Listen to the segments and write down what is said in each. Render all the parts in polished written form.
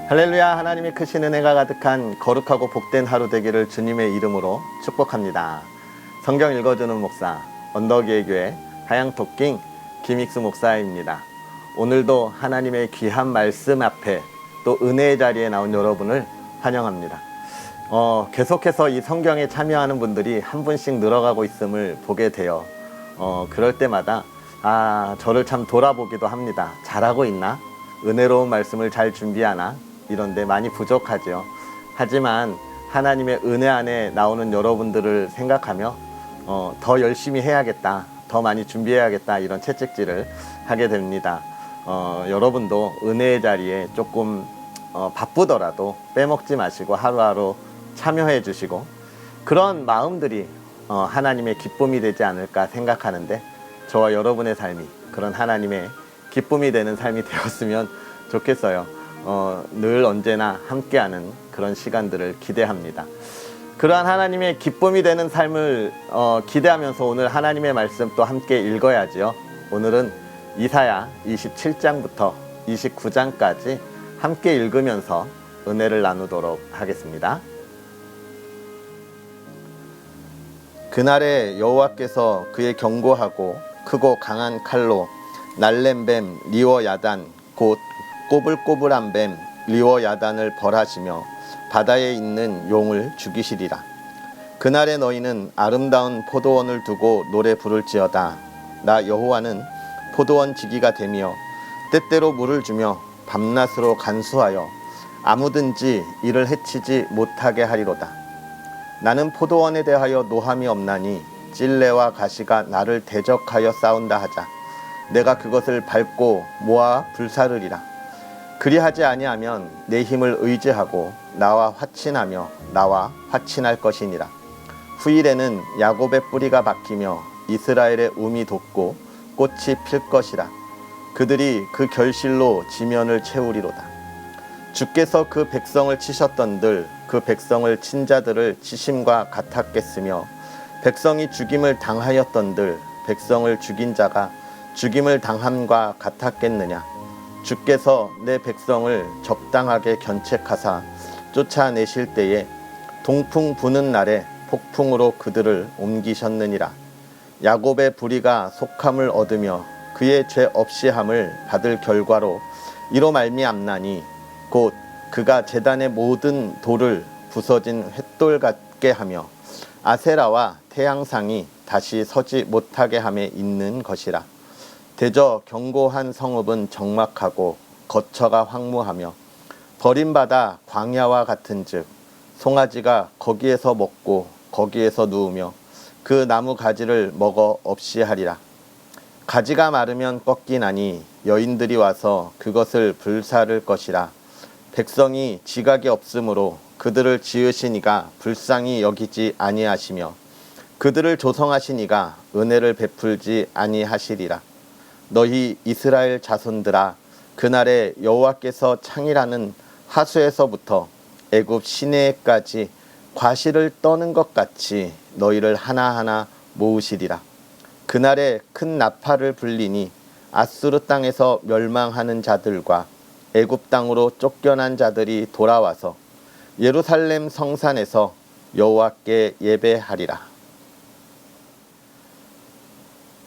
할렐루야. 하나님의 크신 은혜가 가득한 거룩하고 복된 하루 되기를 주님의 이름으로 축복합니다. 성경 읽어주는 목사 언덕위의 교회 하양토킹 김익수 목사입니다. 오늘도 하나님의 귀한 말씀 앞에 또 은혜의 자리에 나온 여러분을 환영합니다. 계속해서 이 성경에 참여하는 분들이 한 분씩 늘어가고 있음을 보게 돼요. 그럴 때마다 저를 참 돌아보기도 합니다. 잘하고 있나? 은혜로운 말씀을 잘 준비하나? 이런데 많이 부족하죠. 하지만 하나님의 은혜 안에 나오는 여러분들을 생각하며 더 열심히 해야겠다, 더 많이 준비해야겠다, 이런 채찍질을 하게 됩니다. 여러분도 은혜의 자리에 조금 바쁘더라도 빼먹지 마시고 하루하루 참여해 주시고, 그런 마음들이 하나님의 기쁨이 되지 않을까 생각하는데, 저와 여러분의 삶이 그런 하나님의 기쁨이 되는 삶이 되었으면 좋겠어요. 늘 언제나 함께하는 그런 시간들을 기대합니다. 그러한 하나님의 기쁨이 되는 삶을 기대하면서 오늘 하나님의 말씀 또 함께 읽어야지요. 오늘은 이사야 27장부터 29장까지 함께 읽으면서 은혜를 나누도록 하겠습니다. 그날에 여호와께서 그의 견고하고 크고 강한 칼로 날랜 뱀 리워야단 곧 꼬불꼬불한 뱀 리워야단을 벌하시며 바다에 있는 용을 죽이시리라. 그날에 너희는 아름다운 포도원을 두고 노래 부를지어다. 나 여호와는 포도원 지기가 되며 때때로 물을 주며 밤낮으로 간수하여 아무든지 이를 해치지 못하게 하리로다. 나는 포도원에 대하여 노함이 없나니 찔레와 가시가 나를 대적하여 싸운다 하자. 내가 그것을 밟고 모아 불사르리라. 그리하지 아니하면 내 힘을 의지하고 나와 화친하며 나와 화친할 것이니라. 후일에는 야곱의 뿌리가 박히며 이스라엘의 움이 돋고 꽃이 필 것이라. 그들이 그 결실로 지면을 채우리로다. 주께서 그 백성을 치셨던들 그 백성을 친 자들을 치심과 같았겠으며, 백성이 죽임을 당하였던들 백성을 죽인 자가 죽임을 당함과 같았겠느냐. 주께서 내 백성을 적당하게 견책하사 쫓아내실 때에 동풍 부는 날에 폭풍으로 그들을 옮기셨느니라. 야곱의 불의가 속함을 얻으며 그의 죄 없이함을 받을 결과로 이로 말미암나니 곧 그가 제단의 모든 돌을 부서진 횃돌 같게 하며 아세라와 태양상이 다시 서지 못하게 함에 있는 것이라. 대저 견고한 성읍은 적막하고 거처가 황무하며 버림받아 광야와 같은즉 송아지가 거기에서 먹고 거기에서 누우며 그 나무 가지를 먹어 없이 하리라. 가지가 마르면 꺾이나니 여인들이 와서 그것을 불사를 것이라. 백성이 지각이 없으므로 그들을 지으시니가 불쌍히 여기지 아니하시며 그들을 조성하시니가 은혜를 베풀지 아니하시리라. 너희 이스라엘 자손들아, 그날에 여호와께서 창이라는 하수에서부터 애굽 시내에까지 과실을 떠는 것 같이 너희를 하나하나 모으시리라. 그날에 큰 나팔을 불리니 아수르 땅에서 멸망하는 자들과 애굽 땅으로 쫓겨난 자들이 돌아와서 예루살렘 성산에서 여호와께 예배하리라.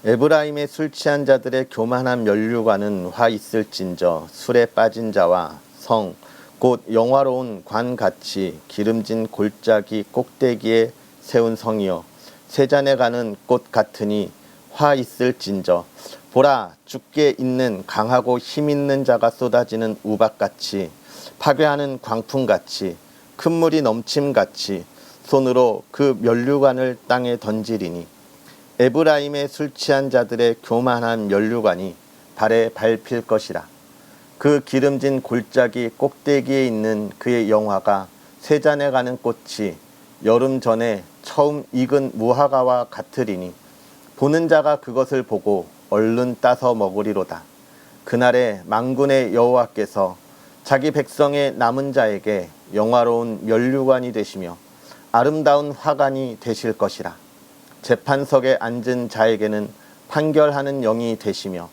에브라임의 술 취한 자들의 교만한 면류관은 화 있을진저 술에 빠진 자와 성 곧 영화로운 관같이 기름진 골짜기 꼭대기에 세운 성이여 세잔에 가는 꽃 같으니 화 있을진저 보라, 죽게 있는 강하고 힘있는 자가 쏟아지는 우박같이 파괴하는 광풍같이 큰 물이 넘침같이 손으로 그 면류관을 땅에 던지리니 에브라임의 술 취한 자들의 교만한 면류관이 발에 밟힐 것이라. 그 기름진 골짜기 꼭대기에 있는 그의 영화가 세잔에 가는 꽃이 여름 전에 처음 익은 무화과와 같으리니 보는 자가 그것을 보고 얼른 따서 먹으리로다. 그날에 만군의 여호와께서 자기 백성의 남은 자에게 영화로운 면류관이 되시며 아름다운 화관이 되실 것이라. 재판석에 앉은 자에게는 판결하는 영이 되시며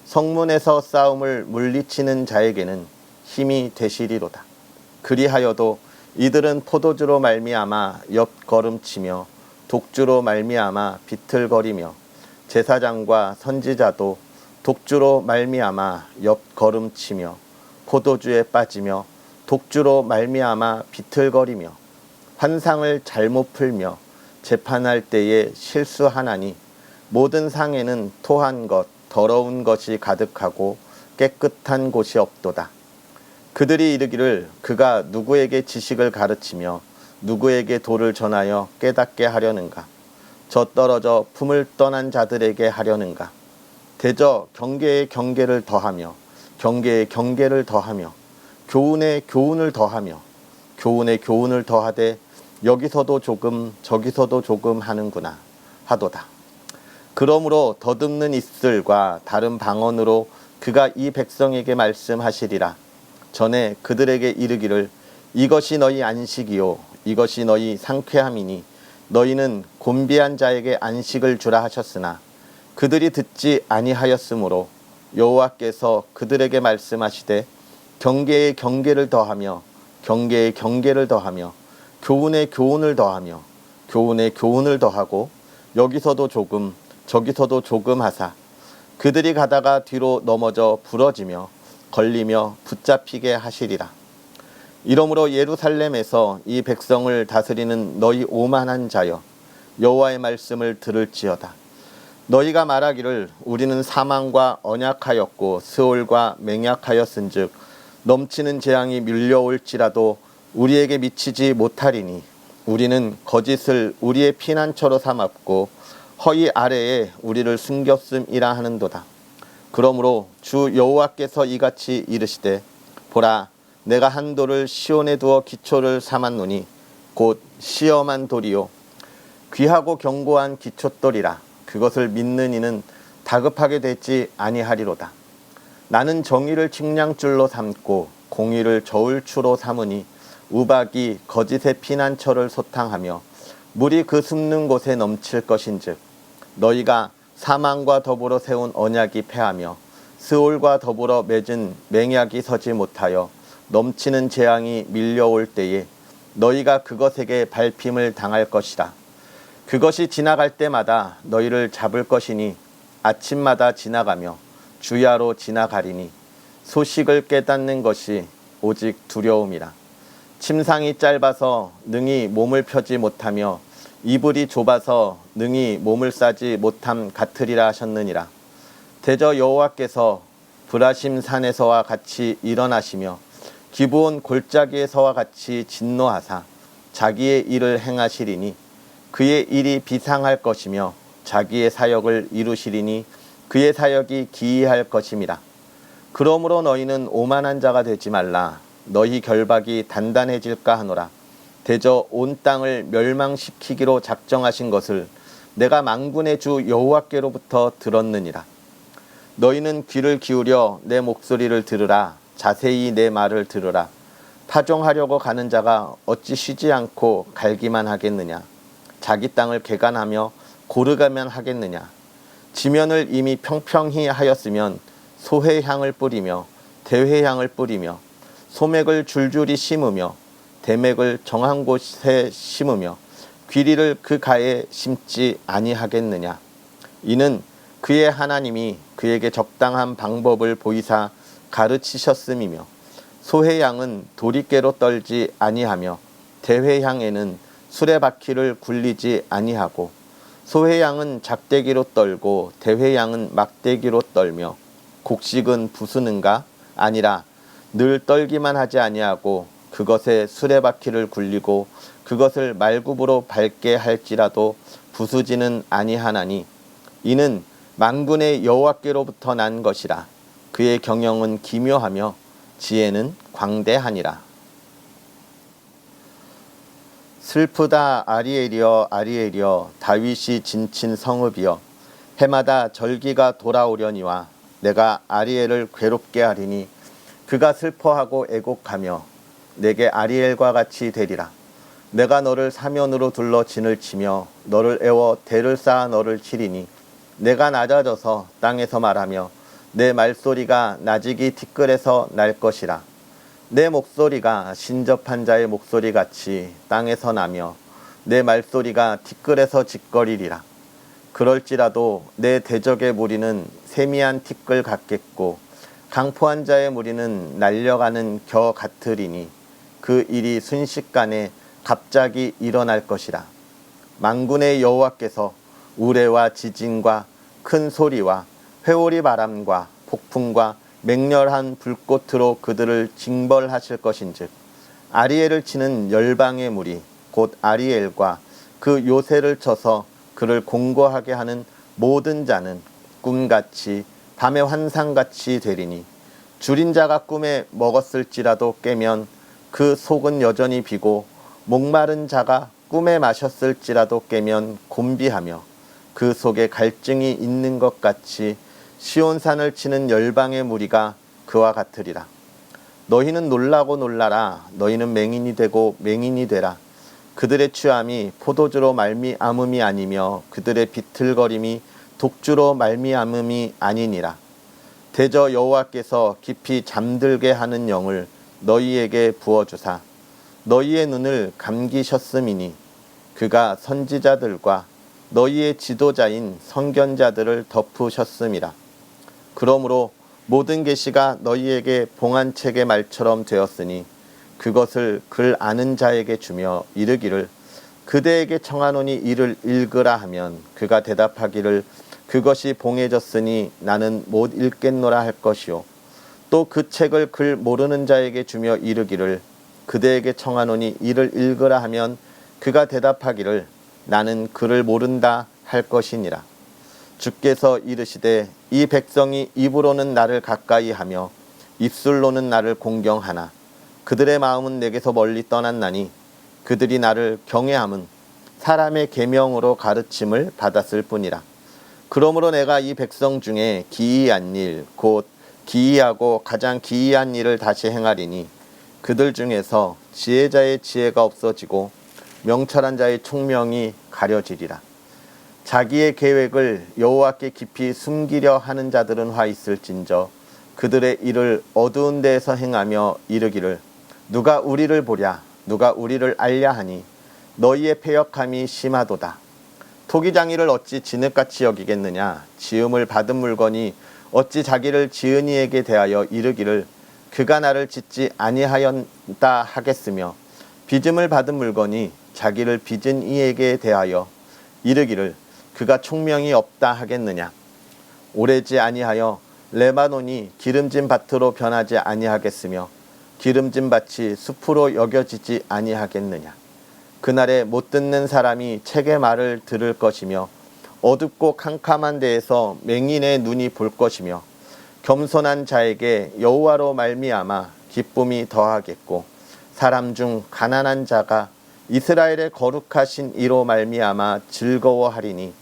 성문에서 싸움을 물리치는 자에게는 힘이 되시리로다. 그리하여도 이들은 포도주로 말미암아 옆걸음치며 독주로 말미암아 비틀거리며 제사장과 선지자도 독주로 말미암아 옆걸음치며 포도주에 빠지며 독주로 말미암아 비틀거리며 환상을 잘못 풀며 재판할 때에 실수하나니 모든 상에는 토한 것 더러운 것이 가득하고 깨끗한 곳이 없도다. 그들이 이르기를 그가 누구에게 지식을 가르치며 누구에게 도를 전하여 깨닫게 하려는가? 저 떨어져 품을 떠난 자들에게 하려는가? 대저 경계에 경계를 더하며 경계에 경계를 더하며 교훈에 교훈을 더하며 교훈에 교훈을 더하되 여기서도 조금 저기서도 조금 하는구나 하도다. 그러므로 더듬는 입술과 다른 방언으로 그가 이 백성에게 말씀하시리라. 전에 그들에게 이르기를 이것이 너희 안식이요 이것이 너희 상쾌함이니 너희는 곤비한 자에게 안식을 주라 하셨으나 그들이 듣지 아니하였으므로 여호와께서 그들에게 말씀하시되 경계에 경계를 더하며 경계에 경계를 더하며 교훈에 교훈을 더하며 교훈에 교훈을 더하고 여기서도 조금 저기서도 조금 하사 그들이 가다가 뒤로 넘어져 부러지며 걸리며 붙잡히게 하시리라. 이러므로 예루살렘에서 이 백성을 다스리는 너희 오만한 자여 여호와의 말씀을 들을지어다. 너희가 말하기를 우리는 사망과 언약하였고 스올과 맹약하였은즉 넘치는 재앙이 밀려올지라도 우리에게 미치지 못하리니 우리는 거짓을 우리의 피난처로 삼았고 허리 아래에 우리를 숨겼음이라 하는도다. 그러므로 주 여호와께서 이같이 이르시되 보라 내가 한 돌을 시온에 두어 기초를 삼았노니 곧 시험한 돌이요 귀하고 견고한 기초돌이라. 그것을 믿는 이는 다급하게 되지 아니하리로다. 나는 정의를 측량줄로 삼고 공의를 저울추로 삼으니 우박이 거짓의 피난처를 소탕하며 물이 그 숨는 곳에 넘칠 것인즉 너희가 사망과 더불어 세운 언약이 패하며 스올과 더불어 맺은 맹약이 서지 못하여 넘치는 재앙이 밀려올 때에 너희가 그것에게 밟힘을 당할 것이라. 그것이 지나갈 때마다 너희를 잡을 것이니 아침마다 지나가며 주야로 지나가리니 소식을 깨닫는 것이 오직 두려움이라. 침상이 짧아서 능히 몸을 펴지 못하며 이불이 좁아서 능히 몸을 싸지 못함 같으리라 하셨느니라. 대저 여호와께서 브라심 산에서와 같이 일어나시며 기브온 골짜기에서와 같이 진노하사 자기의 일을 행하시리니 그의 일이 비상할 것이며 자기의 사역을 이루시리니 그의 사역이 기이할 것임이라. 그러므로 너희는 오만한 자가 되지 말라. 너희 결박이 단단해질까 하노라. 대저 온 땅을 멸망시키기로 작정하신 것을 내가 만군의 주 여호와께로부터 들었느니라. 너희는 귀를 기울여 내 목소리를 들으라. 자세히 내 말을 들으라. 파종하려고 가는 자가 어찌 쉬지 않고 갈기만 하겠느냐. 자기 땅을 개간하며 고르가면 하겠느냐. 지면을 이미 평평히 하였으면 소회향을 뿌리며 대회향을 뿌리며 소맥을 줄줄이 심으며 대맥을 정한 곳에 심으며 귀리를 그 가에 심지 아니하겠느냐. 이는 그의 하나님이 그에게 적당한 방법을 보이사 가르치셨음이며 소회향은 도리깨로 떨지 아니하며 대회향에는 수레바퀴를 굴리지 아니하고 소회향은 작대기로 떨고 대회향은 막대기로 떨며 곡식은 부수는가? 아니라 늘 떨기만 하지 아니하고 그것에 수레바퀴를 굴리고 그것을 말굽으로 밟게 할지라도 부수지는 아니하나니 이는 만군의 여호와께로부터 난 것이라. 그의 경영은 기묘하며 지혜는 광대하니라. 슬프다 아리엘이여 아리엘이여 다윗이 진친 성읍이여 해마다 절기가 돌아오려니와 내가 아리엘을 괴롭게 하리니 그가 슬퍼하고 애곡하며 내게 아리엘과 같이 되리라. 내가 너를 사면으로 둘러 진을 치며 너를 애워 대를 쌓아 너를 치리니 내가 낮아져서 땅에서 말하며 내 말소리가 나지기 티끌에서 날 것이라. 내 목소리가 신접한 자의 목소리 같이 땅에서 나며 내 말소리가 티끌에서 짓거리리라. 그럴지라도 내 대적의 무리는 세미한 티끌 같겠고 강포한 자의 무리는 날려가는 겨 같으리니 그 일이 순식간에 갑자기 일어날 것이라. 만군의 여호와께서 우레와 지진과 큰 소리와 회오리 바람과 폭풍과 맹렬한 불꽃으로 그들을 징벌하실 것인즉 아리엘을 치는 열방의 무리 곧 아리엘과 그 요새를 쳐서 그를 공고하게 하는 모든 자는 꿈같이 밤의 환상같이 되리니 줄인 자가 꿈에 먹었을지라도 깨면 그 속은 여전히 비고 목마른 자가 꿈에 마셨을지라도 깨면 곤비하며 그 속에 갈증이 있는 것 같이 시온산을 치는 열방의 무리가 그와 같으리라. 너희는 놀라고 놀라라. 너희는 맹인이 되고 맹인이 되라. 그들의 취함이 포도주로 말미암음이 아니며 그들의 비틀거림이 독주로 말미암음이 아니니라. 대저 여호와께서 깊이 잠들게 하는 영을 너희에게 부어주사 너희의 눈을 감기셨음이니 그가 선지자들과 너희의 지도자인 선견자들을 덮으셨음이라. 그러므로 모든 계시가 너희에게 봉안책의 말처럼 되었으니 그것을 글 아는 자에게 주며 이르기를 그대에게 청하노니 이를 읽으라 하면 그가 대답하기를 그것이 봉해졌으니 나는 못 읽겠노라 할 것이요. 또 그 책을 글 모르는 자에게 주며 이르기를 그대에게 청하노니 이를 읽으라 하면 그가 대답하기를 나는 글을 모른다 할 것이니라. 주께서 이르시되 이 백성이 입으로는 나를 가까이 하며 입술로는 나를 공경하나 그들의 마음은 내게서 멀리 떠났나니 그들이 나를 경외함은 사람의 계명으로 가르침을 받았을 뿐이라. 그러므로 내가 이 백성 중에 기이한 일 곧 기이하고 가장 기이한 일을 다시 행하리니 그들 중에서 지혜자의 지혜가 없어지고 명철한 자의 총명이 가려지리라. 자기의 계획을 여호와께 깊이 숨기려 하는 자들은 화 있을진저 그들의 일을 어두운 데에서 행하며 이르기를 누가 우리를 보랴 누가 우리를 알랴 하니 너희의 패역함이 심하도다. 토기장이를 어찌 진흙같이 여기겠느냐. 지음을 받은 물건이 어찌 자기를 지은 이에게 대하여 이르기를 그가 나를 짓지 아니하였다 하겠으며 빚음을 받은 물건이 자기를 빚은 이에게 대하여 이르기를 그가 총명이 없다 하겠느냐. 오래지 아니하여 레바논이 기름진 밭으로 변하지 아니하겠으며 기름진 밭이 숲으로 여겨지지 아니하겠느냐. 그날에 못 듣는 사람이 책의 말을 들을 것이며 어둡고 캄캄한 데에서 맹인의 눈이 볼 것이며 겸손한 자에게 여호와로 말미암아 기쁨이 더하겠고 사람 중 가난한 자가 이스라엘의 거룩하신 이로 말미암아 즐거워하리니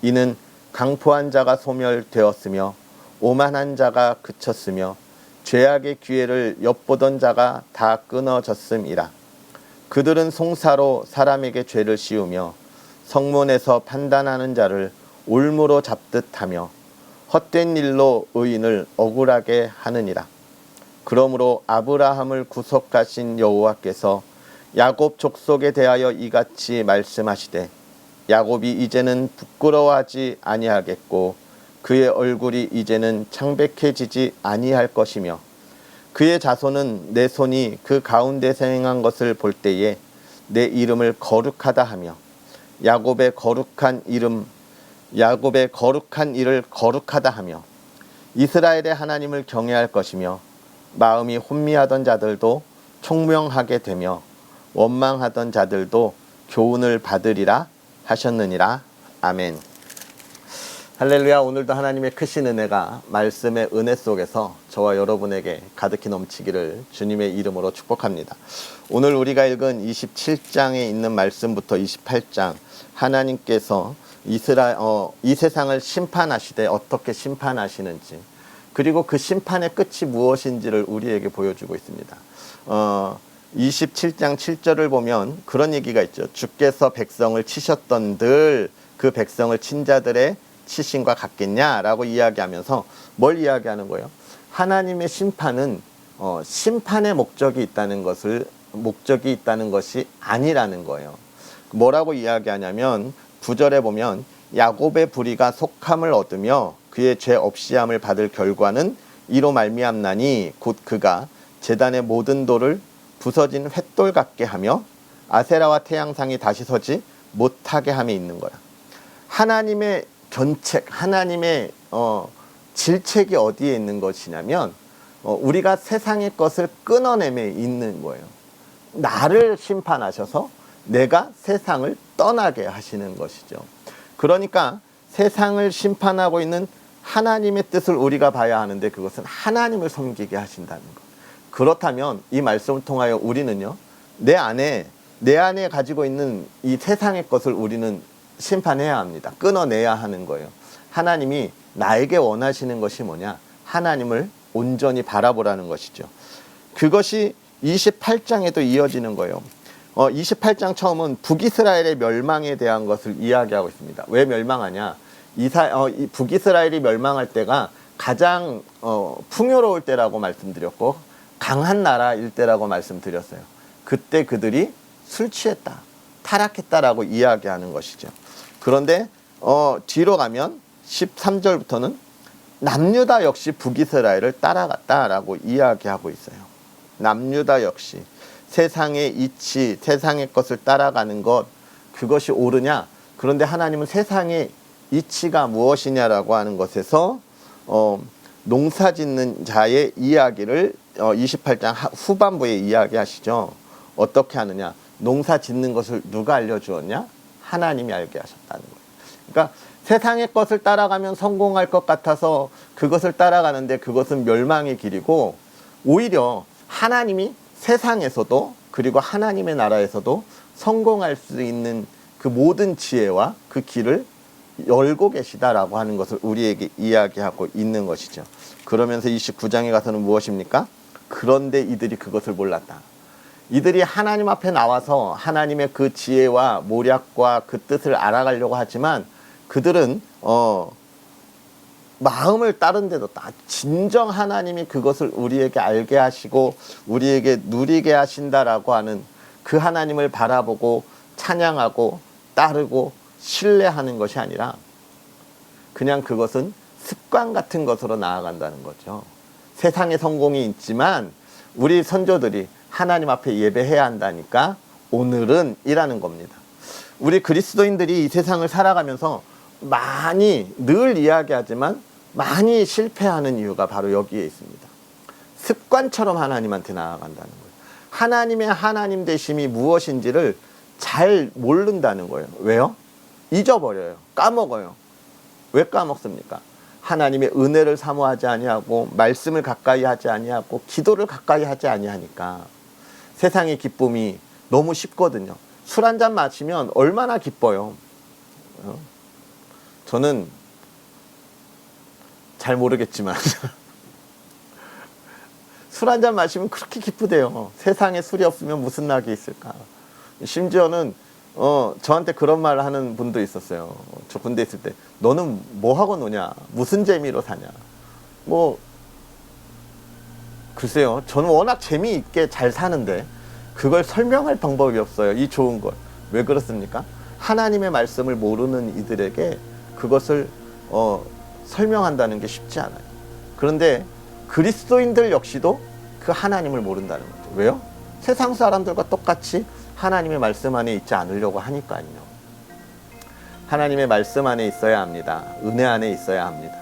이는 강포한 자가 소멸되었으며 오만한 자가 그쳤으며 죄악의 기회를 엿보던 자가 다 끊어졌음이라. 그들은 송사로 사람에게 죄를 씌우며 성문에서 판단하는 자를 올무로 잡듯하며 헛된 일로 의인을 억울하게 하느니라. 그러므로 아브라함을 구속하신 여호와께서 야곱 족속에 대하여 이같이 말씀하시되 야곱이 이제는 부끄러워하지 아니하겠고 그의 얼굴이 이제는 창백해지지 아니할 것이며 그의 자손은 내 손이 그 가운데서 행한 것을 볼 때에 내 이름을 거룩하다 하며 야곱의 거룩한 일을 거룩하다 하며 이스라엘의 하나님을 경외할 것이며 마음이 혼미하던 자들도 총명하게 되며 원망하던 자들도 교훈을 받으리라 하셨느니라. 아멘. 할렐루야. 오늘도 하나님의 크신 은혜가 말씀의 은혜 속에서 저와 여러분에게 가득히 넘치기를 주님의 이름으로 축복합니다. 오늘 우리가 읽은 27장에 있는 말씀부터 28장 하나님께서 이 세상을 심판하시되 어떻게 심판하시는지 그리고 그 심판의 끝이 무엇인지를 우리에게 보여주고 있습니다. 27장 7절을 보면 그런 얘기가 있죠. 주께서 백성을 치셨던들 그 백성을 친 자들의 치심과 같겠냐라고 이야기하면서 뭘 이야기하는 거예요? 하나님의 심판은 심판의 목적이 있다는 것이 아니라는 거예요. 뭐라고 이야기하냐면 9절에 보면 야곱의 불의가 속함을 얻으며 그의 죄 없이함을 받을 결과는 이로 말미암나니 곧 그가 제단의 모든 돌을 부서진 횃돌 같게 하며 아세라와 태양상이 다시 서지 못하게 함에 있는 거야. 하나님의 견책, 하나님의 질책이 어디에 있는 것이냐면 우리가 세상의 것을 끊어내며 있는 거예요. 나를 심판하셔서 내가 세상을 떠나게 하시는 것이죠. 그러니까 세상을 심판하고 있는 하나님의 뜻을 우리가 봐야 하는데 그것은 하나님을 섬기게 하신다는 것. 그렇다면 이 말씀을 통하여 우리는요, 내 안에 가지고 있는 이 세상의 것을 우리는 심판해야 합니다. 끊어내야 하는 거예요. 하나님이 나에게 원하시는 것이 뭐냐? 하나님을 온전히 바라보라는 것이죠. 그것이 28장에도 이어지는 거예요. 28장 처음은 북이스라엘의 멸망에 대한 것을 이야기하고 있습니다. 왜 멸망하냐? 북이스라엘이 멸망할 때가 가장 풍요로울 때라고 말씀드렸고 강한 나라일 때라고 말씀드렸어요. 그때 그들이 술 취했다, 타락했다라고 이야기하는 것이죠. 그런데 뒤로 가면 13절부터는 남유다 역시 북이스라엘을 따라갔다라고 이야기하고 있어요. 남유다 역시 세상의 이치, 세상의 것을 따라가는 것, 그것이 옳으냐? 그런데 하나님은 세상의 이치가 무엇이냐라고 하는 것에서 농사 짓는 자의 이야기를 28장 후반부에 이야기하시죠. 어떻게 하느냐? 농사 짓는 것을 누가 알려주었냐? 하나님이 알게 하셨다는 거예요. 그러니까 세상의 것을 따라가면 성공할 것 같아서 그것을 따라가는데 그것은 멸망의 길이고, 오히려 하나님이 세상에서도 그리고 하나님의 나라에서도 성공할 수 있는 그 모든 지혜와 그 길을 열고 계시다라고 하는 것을 우리에게 이야기하고 있는 것이죠. 그러면서 29장에 가서는 무엇입니까? 그런데 이들이 그것을 몰랐다. 이들이 하나님 앞에 나와서 하나님의 그 지혜와 모략과 그 뜻을 알아가려고 하지만 그들은 마음을 다른 데도 진정 하나님이 그것을 우리에게 알게 하시고 우리에게 누리게 하신다라고 하는 그 하나님을 바라보고 찬양하고 따르고 신뢰하는 것이 아니라 그냥 그것은 습관 같은 것으로 나아간다는 거죠. 세상에 성공이 있지만 우리 선조들이 하나님 앞에 예배해야 한다니까 오늘은 이라는 겁니다. 우리 그리스도인들이 이 세상을 살아가면서 많이 늘 이야기하지만 많이 실패하는 이유가 바로 여기에 있습니다. 습관처럼 하나님한테 나아간다는 거예요. 하나님의 하나님 되심이 무엇인지를 잘 모른다는 거예요. 왜요? 잊어버려요. 까먹어요. 왜 까먹습니까? 하나님의 은혜를 사모하지 아니하고 말씀을 가까이 하지 아니하고 기도를 가까이 하지 아니하니까 세상의 기쁨이 너무 쉽거든요. 술 한 잔 마시면 얼마나 기뻐요. 저는 잘 모르겠지만 술 한 잔 마시면 그렇게 기쁘대요. 세상에 술이 없으면 무슨 낙이 있을까. 심지어는 저한테 그런 말을 하는 분도 있었어요. 저 군대 있을 때 너는 뭐 하고 노냐, 무슨 재미로 사냐. 뭐 글쎄요, 저는 워낙 재미있게 잘 사는데 그걸 설명할 방법이 없어요. 이 좋은 걸. 왜 그렇습니까? 하나님의 말씀을 모르는 이들에게 그것을 설명한다는 게 쉽지 않아요. 그런데 그리스도인들 역시도 그 하나님을 모른다는 거죠. 왜요? 세상 사람들과 똑같이 하나님의 말씀 안에 있지 않으려고 하니까요. 하나님의 말씀 안에 있어야 합니다. 은혜 안에 있어야 합니다.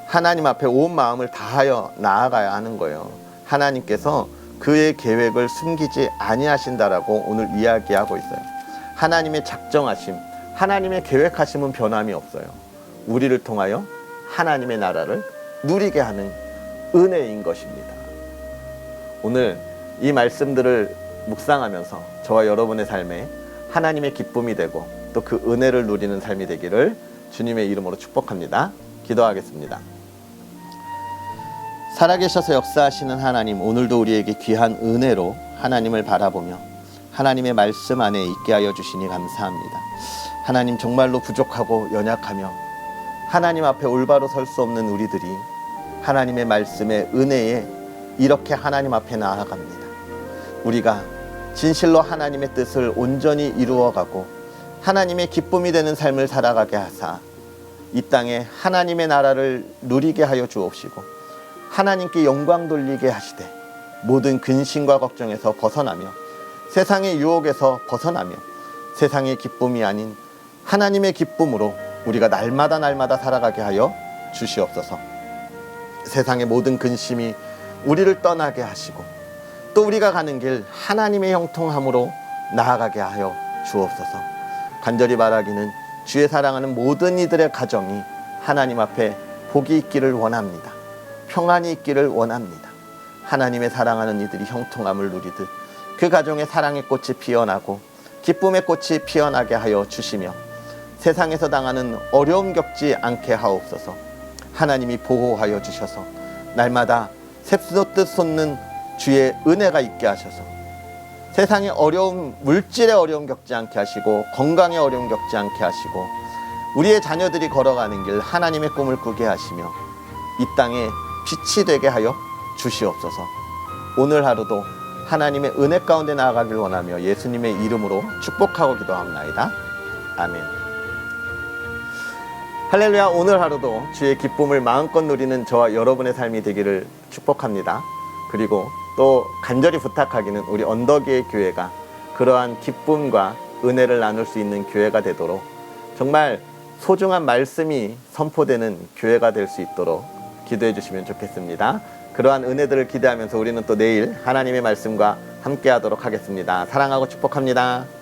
하나님 앞에 온 마음을 다하여 나아가야 하는 거예요. 하나님께서 그의 계획을 숨기지 아니하신다라고 오늘 이야기하고 있어요. 하나님의 작정하심, 하나님의 계획하심은 변함이 없어요. 우리를 통하여 하나님의 나라를 누리게 하는 은혜인 것입니다. 오늘 이 말씀들을 묵상하면서 저와 여러분의 삶에 하나님의 기쁨이 되고 또 그 은혜를 누리는 삶이 되기를 주님의 이름으로 축복합니다. 기도하겠습니다. 살아계셔서 역사하시는 하나님, 오늘도 우리에게 귀한 은혜로 하나님을 바라보며 하나님의 말씀 안에 있게 하여 주시니 감사합니다. 하나님, 정말로 부족하고 연약하며 하나님 앞에 올바로 설 수 없는 우리들이 하나님의 말씀의 은혜에 이렇게 하나님 앞에 나아갑니다. 우리가 진실로 하나님의 뜻을 온전히 이루어가고 하나님의 기쁨이 되는 삶을 살아가게 하사 이 땅에 하나님의 나라를 누리게 하여 주옵시고 하나님께 영광 돌리게 하시되 모든 근심과 걱정에서 벗어나며 세상의 유혹에서 벗어나며 세상의 기쁨이 아닌 하나님의 기쁨으로 우리가 날마다 살아가게 하여 주시옵소서. 세상의 모든 근심이 우리를 떠나게 하시고 또 우리가 가는 길 하나님의 형통함으로 나아가게 하여 주옵소서. 간절히 바라기는 주의 사랑하는 모든 이들의 가정이 하나님 앞에 복이 있기를 원합니다. 평안이 있기를 원합니다. 하나님의 사랑하는 이들이 형통함을 누리듯 그 가정에 사랑의 꽃이 피어나고 기쁨의 꽃이 피어나게 하여 주시며 세상에서 당하는 어려움 겪지 않게 하옵소서. 하나님이 보호하여 주셔서 날마다 샘솟듯 솟는 주의 은혜가 있게 하셔서 세상의 어려움, 물질의 어려움 겪지 않게 하시고 건강의 어려움 겪지 않게 하시고 우리의 자녀들이 걸어가는 길 하나님의 꿈을 꾸게 하시며 이 땅에 빛이 되게 하여 주시옵소서. 오늘 하루도 하나님의 은혜 가운데 나아가길 원하며 예수님의 이름으로 축복하고 기도합나이다. 아멘. 할렐루야. 오늘 하루도 주의 기쁨을 마음껏 누리는 저와 여러분의 삶이 되기를 축복합니다. 그리고 또 간절히 부탁하기는 우리 언덕의 교회가 그러한 기쁨과 은혜를 나눌 수 있는 교회가 되도록 정말 소중한 말씀이 선포되는 교회가 될 수 있도록 기도해 주시면 좋겠습니다. 그러한 은혜들을 기대하면서 우리는 또 내일 하나님의 말씀과 함께 하도록 하겠습니다. 사랑하고 축복합니다.